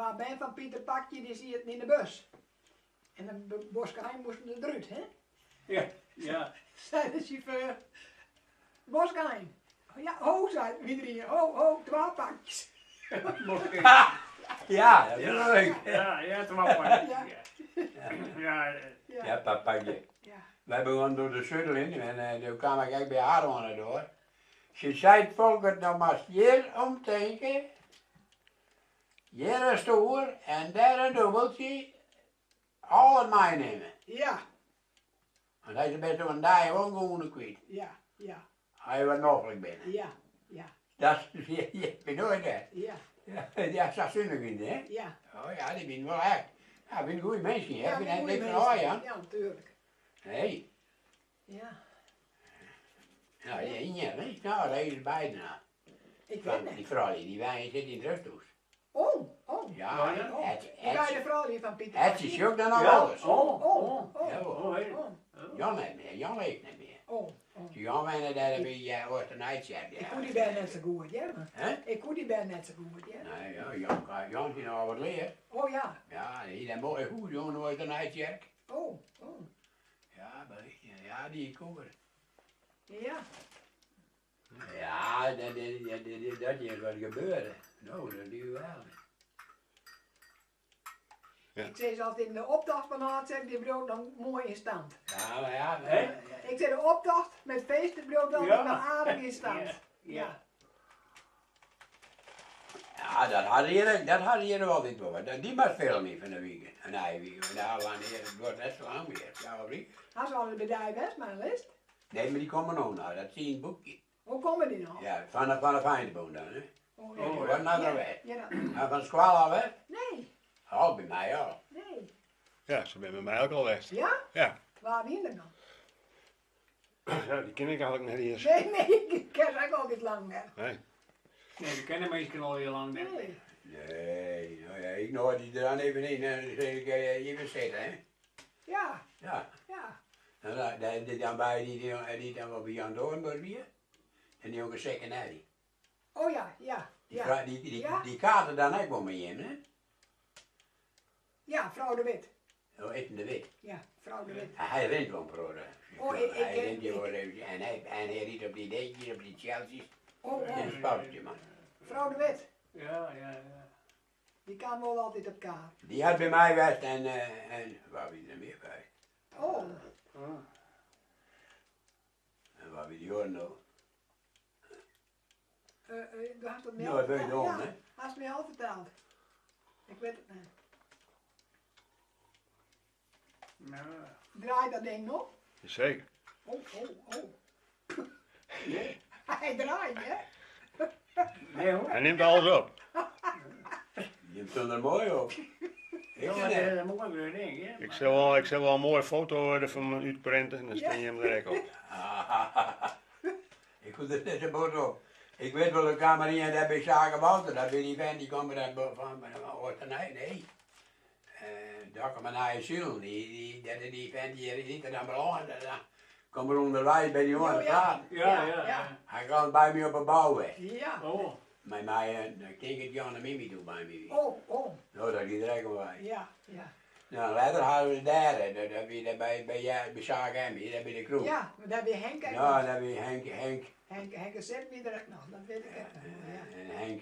waar Ben van Pieter Pakje, die zie het in de bus. En de Boskijn moest eruit, hè? Ja, ja. Zei de chauffeur. Boskijn. Ja, ho, zei iedereen. Ho, 2 pakjes. Ja, dat is leuk. Ja, het was maar. Ja. Ja, Ja, papakje. Ja. Wij begonnen door de Zuddel in en toen kwam ik bij haar door. Ze zei het volk het nog maar hier omdenken. Hier een stoer en daar een dubbeltje. Al het meenemen. Ja, Want hij is best wel een dag gewoon kwijt. ja, ja, Hij was nog binnen. ja, ja, Dat is, je weet nooit hè. ja, Ja, dat is zonnig in hè. ja. Oh ja, die zijn wel echt. Ja, die zijn goede mensen hè. Ja, Die zijn goeie niks van mensen. haar ja. Ja, natuurlijk. Nee. Ja, Nou, ja, nee. Nou, dat is beide nou. ik weet Van het. die vrouw die wij zit in het rusthuis. Oh, Ja, oh. het Die bij de vrouw die van Pieter het Pakje. is ook dan nog Ja. alles. Oh, Ja, hoor. oh, Jan niet meer, Jan leeft niet meer. oh. Jan wennen daar bij Oostenrijkse. Ik kon die bij net zo goed, ja. Hè? Ik kon die bij net zo goed, ja. Nee, ja, Jan is nog wat leer. Oh ja, Ja, die is een mooi goed, jongen, Oostenrijkse. oh. Ja, maar ja, die koer. Ja, Ja, dat is wat gebeurde. Nou, dat is wel. ik zei ze altijd in de optocht van haar, zeg die brood dan mooi in stand. Ja, maar ja, Hè? Ik zei de optocht met feesten brood dan Ja. nog aardig in stand. Ja. ja, dat had hier wel niet over. Die was veel niet van de weekend. En hij weekend, daar wanneer het wordt net zo lang weer. Ja, of niet? Hij is al een bedrijf best, maar list. Nee, maar die komen ook nou, dat zie je in het boekje. Hoe komen die nou? Ja, van de Fijnboom dan, hè. Oh, Die wordt naar de ja. weg. Ja, dat- En van Squal al weg? nee, Al bij mij al. nee. Ja, ze zijn bij mij ook al weg. Ja? Ja. Waar die er dan? Ja, die ken ik eigenlijk niet eens. Nee, ik ken ze ook al niet lang meer. Nee. Nee, we kennen mensen al heel lang niet. Nee. Nee, nou ja, ik nodig die er dan even in en dan zeg ik, je bent zitten, hè. Ja, Ja. ja. En dan bij die dan wel bij Jan Doornburg weer. En die ook een second Harry. Oh ja, ja. Ja, Die kaarten dan ook wel mee in, hè. ja vrouw de Wit. Oh, Eten de Wit. Ja, vrouw de Wit. Hij rent wel pro. Oh, Hij rent die wel even. En hij riet op die deetjes, op die Chelsea's. Oh, In een spoutje, man. vrouw de Wit. Ja. Die kan wel altijd op kaart. Die had bij mij geweest en waar wie er meer bij? Oh, En waar wie die horen nou? du hast het mij Ja, al dat weet je verteld. wel, Ja, hè? hast mij al verteld. Ik weet het niet. Ja. Draai dat ding nog? Zeker. Oh. Hij draait, hè? Nee hoor. Hij neemt alles op. Je stond er mooi op. Ik Ja, zei dat net. is een mooi ding, ja. Ik zal wel een mooie foto ervan me uitprinten en dan steen je hem direct op. Ik kon er net een boot op. Ik weet wel, de kamerien en daar bij Zagen Wouter, dat ben die vent, die komt er van Oostenrijk, nee. Daar komt naar je ziel, die vent die zit er dan belangrijk, dan komt er onderwijs bij die jongen Oh, ja. praten. Ja. Hij gaat bij mij op een bouwweg. Ja. Oh. Met mij, ik denk het Jan en Mimi doen bij mij. Oh. Nou, dat is direct wel bij. Ja. Nou, later hadden we daar, dat bij Zagen en daar bij de kroeg. Ja, maar daar heb je Henk ook Ja, nog. daar heb je Henk. Henk is zet wie direct nog, dat weet ik echt nog. Ja. En Henk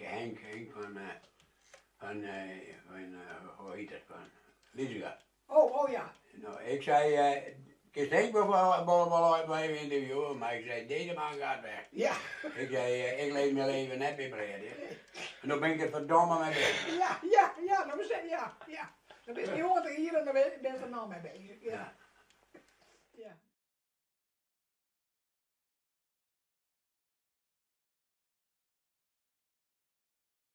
hoe heet dat, van Liesga. Oh ja. Nou, ik zei, ik denk wel uit mijn interview, maar ik zei, deze man gaat weg. Ja. Ik zei, ik leef mijn leven net meer breder. En dan ben ik het verdomme mee bezig. Ja, dan ben je, ja. Dan ben je 100 hier en dan ben je er nou mee bezig. Ja.